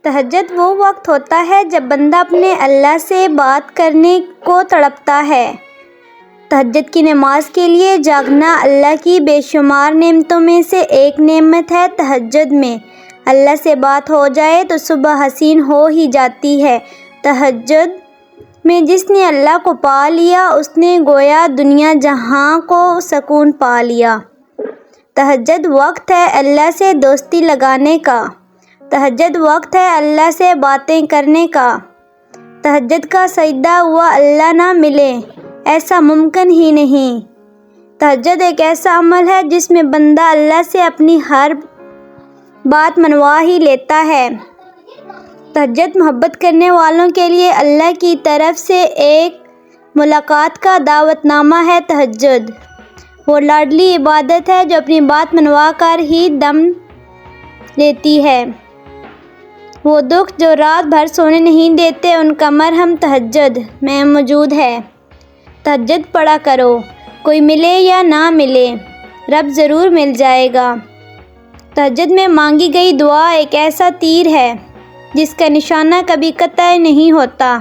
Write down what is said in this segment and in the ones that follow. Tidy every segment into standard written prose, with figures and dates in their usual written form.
تہجد وہ وقت ہوتا ہے جب بندہ اپنے اللہ سے بات کرنے کو تڑپتا ہے۔ تہجد کی نماز کے لیے جاگنا اللہ کی بے شمار نعمتوں میں سے ایک نعمت ہے۔ تہجد میں اللہ سے بات ہو جائے تو صبح حسین ہو ہی جاتی ہے۔ تہجد میں جس نے اللہ کو پا لیا اس نے گویا دنیا جہاں کو سکون پا لیا۔ تہجد وقت ہے اللہ سے دوستی لگانے کا۔ تہجد وقت ہے اللہ سے باتیں کرنے کا۔ تہجد کا سجدہ ہوا اللہ نہ ملے، ایسا ممکن ہی نہیں۔ تہجد ایک ایسا عمل ہے جس میں بندہ اللہ سے اپنی ہر بات منوا ہی لیتا ہے۔ تہجد محبت کرنے والوں کے لیے اللہ کی طرف سے ایک ملاقات کا دعوت نامہ ہے۔ تہجد وہ لاڈلی عبادت ہے جو اپنی بات منوا کر ہی دم لیتی ہے۔ وہ دکھ جو رات بھر سونے نہیں دیتے ان کا مرہم تہجد میں موجود ہے۔ تہجد پڑھا کرو، کوئی ملے یا نہ ملے رب ضرور مل جائے گا۔ تہجد میں مانگی گئی دعا ایک ایسا تیر ہے جس کا نشانہ کبھی قطع نہیں ہوتا۔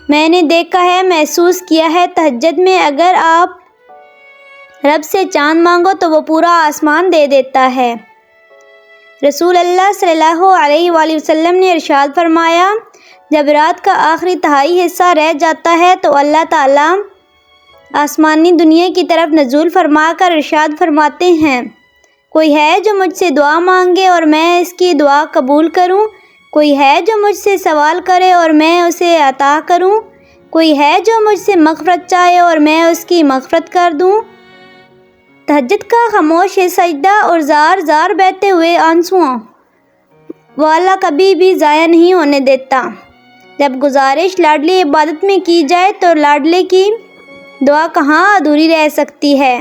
میں نے دیکھا ہے، محسوس کیا ہے، تہجد میں اگر آپ رب سے چاند مانگو تو وہ پورا آسمان دے دیتا ہے۔ رسول اللہ صلی اللہ علیہ وآلہ وسلم نے ارشاد فرمایا، جب رات کا آخری تہائی حصہ رہ جاتا ہے تو اللہ تعالیٰ آسمانی دنیا کی طرف نزول فرما کر ارشاد فرماتے ہیں، کوئی ہے جو مجھ سے دعا مانگے اور میں اس کی دعا قبول کروں؟ کوئی ہے جو مجھ سے سوال کرے اور میں اسے عطا کروں؟ کوئی ہے جو مجھ سے مغفرت چاہے اور میں اس کی مغفرت کر دوں؟ تہجد کا خاموش سجدہ اور زار زار بہتے ہوئے آنسوؤں والا کبھی بھی ضائع نہیں ہونے دیتا۔ جب گزارش لاڈلی عبادت میں کی جائے تو لاڈلے کی دعا کہاں ادھوری رہ سکتی ہے؟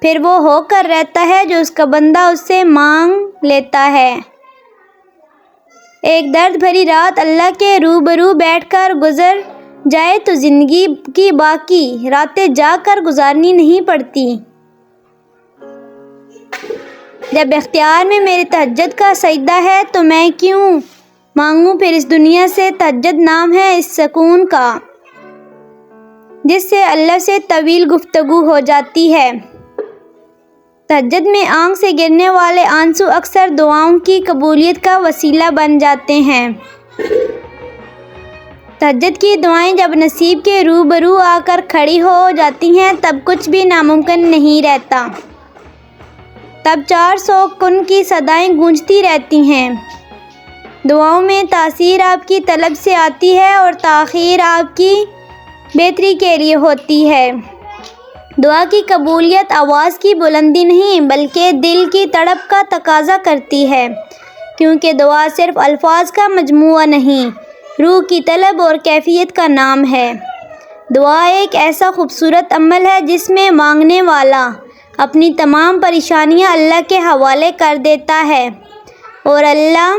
پھر وہ ہو کر رہتا ہے جو اس کا بندہ اس سے مانگ لیتا ہے۔ ایک درد بھری رات اللہ کے روبرو بیٹھ کر گزر جائے تو زندگی کی باقی راتیں جاگ کر گزارنی نہیں پڑتی۔ جب اختیار میں میرے تہجد کا سجدہ ہے تو میں کیوں مانگوں پھر اس دنیا سے؟ تہجد نام ہے اس سکون کا جس سے اللہ سے طویل گفتگو ہو جاتی ہے۔ تہجد میں آنکھ سے گرنے والے آنسو اکثر دعاؤں کی قبولیت کا وسیلہ بن جاتے ہیں۔ تہجد کی دعائیں جب نصیب کے روبرو آ کر کھڑی ہو جاتی ہیں تب کچھ بھی ناممکن نہیں رہتا۔ تب 400 کن کی صدائیں گونجتی رہتی ہیں۔ دعاؤں میں تاثیر آپ کی طلب سے آتی ہے اور تاخیر آپ کی بہتری کے لیے ہوتی ہے۔ دعا کی قبولیت آواز کی بلندی نہیں بلکہ دل کی تڑپ کا تقاضا کرتی ہے، کیونکہ دعا صرف الفاظ کا مجموعہ نہیں، روح کی طلب اور کیفیت کا نام ہے۔ دعا ایک ایسا خوبصورت عمل ہے جس میں مانگنے والا اپنی تمام پریشانیاں اللہ کے حوالے کر دیتا ہے اور اللہ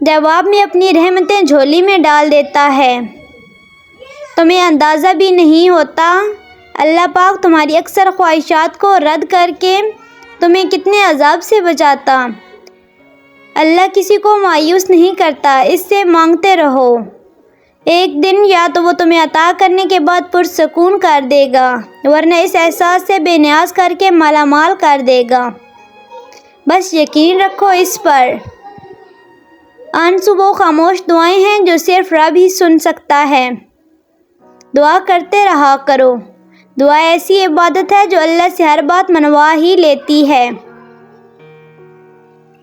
جواب میں اپنی رحمتیں جھولی میں ڈال دیتا ہے۔ تمہیں اندازہ بھی نہیں ہوتا اللہ پاک تمہاری اکثر خواہشات کو رد کر کے تمہیں کتنے عذاب سے بچاتا۔ اللہ کسی کو مایوس نہیں کرتا، اس سے مانگتے رہو، ایک دن یا تو وہ تمہیں عطا کرنے کے بعد پرسکون کر دے گا ورنہ اس احساس سے بے نیاز کر کے مالا مال کر دے گا۔ بس یقین رکھو اس پر۔ آنسو وہ خاموش دعائیں ہیں جو صرف رب ہی سن سکتا ہے۔ دعا کرتے رہا کرو۔ دعا ایسی عبادت ہے جو اللہ سے ہر بات منوا ہی لیتی ہے۔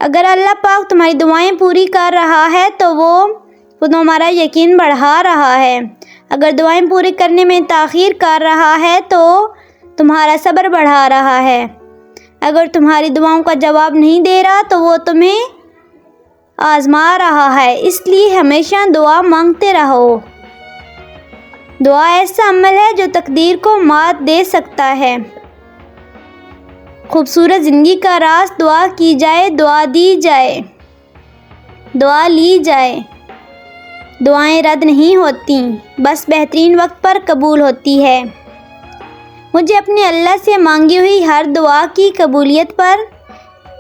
اگر اللہ پاک تمہاری دعائیں پوری کر رہا ہے تو وہ تمہارا یقین بڑھا رہا ہے۔ اگر دعائیں پوری کرنے میں تاخیر کر رہا ہے تو تمہارا صبر بڑھا رہا ہے۔ اگر تمہاری دعاؤں کا جواب نہیں دے رہا تو وہ تمہیں آزما رہا ہے۔ اس لیے ہمیشہ دعا مانگتے رہو۔ دعا ایسا عمل ہے جو تقدیر کو مات دے سکتا ہے۔ خوبصورت زندگی کا راز دعا کی جائے، دعا دی جائے، دعا لی جائے۔ دعائیں رد نہیں ہوتی، بس بہترین وقت پر قبول ہوتی ہے۔ مجھے اپنے اللہ سے مانگی ہوئی ہر دعا کی قبولیت پر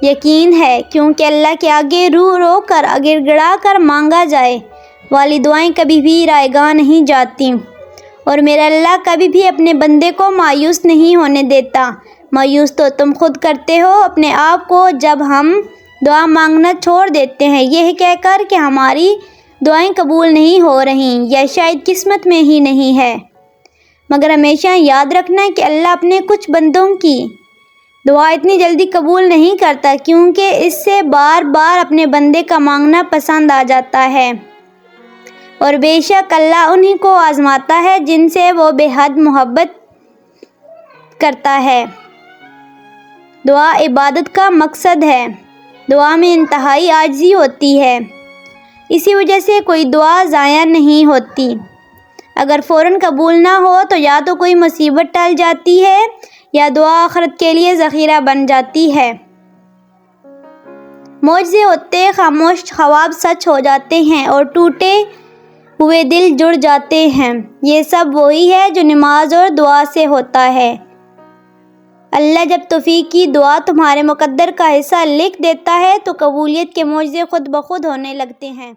یقین ہے، کیونکہ اللہ کے آگے رو رو کر گڑ گڑا کر مانگا جائے والی دعائیں کبھی بھی رائے گاہ نہیں جاتی، اور میرا اللہ کبھی بھی اپنے بندے کو مایوس نہیں ہونے دیتا۔ مایوس تو تم خود کرتے ہو اپنے آپ کو جب ہم دعا مانگنا چھوڑ دیتے ہیں یہ کہہ کر کہ ہماری دعائیں قبول نہیں ہو رہیں یا شاید قسمت میں ہی نہیں ہے۔ مگر ہمیشہ یاد رکھنا کہ اللہ اپنے کچھ بندوں کی دعا اتنی جلدی قبول نہیں کرتا، کیونکہ اس سے بار بار اپنے بندے کا مانگنا پسند آ جاتا ہے، اور بے شک اللہ انہی کو آزماتا ہے جن سے وہ بے حد محبت کرتا ہے۔ دعا عبادت کا مقصد ہے۔ دعا میں انتہائی عاجزی ہوتی ہے، اسی وجہ سے کوئی دعا ضائع نہیں ہوتی۔ اگر فوراً قبول نہ ہو تو یا تو کوئی مصیبت ٹل جاتی ہے یا دعا آخرت کے لیے ذخیرہ بن جاتی ہے۔ معجزے ہوتے، خاموش خواب سچ ہو جاتے ہیں اور ٹوٹے ہوئے دل جڑ جاتے ہیں۔ یہ سب وہی ہے جو نماز اور دعا سے ہوتا ہے۔ اللہ جب توفیق کی دعا تمہارے مقدر کا حصہ لکھ دیتا ہے تو قبولیت کے معجزے خود بخود ہونے لگتے ہیں۔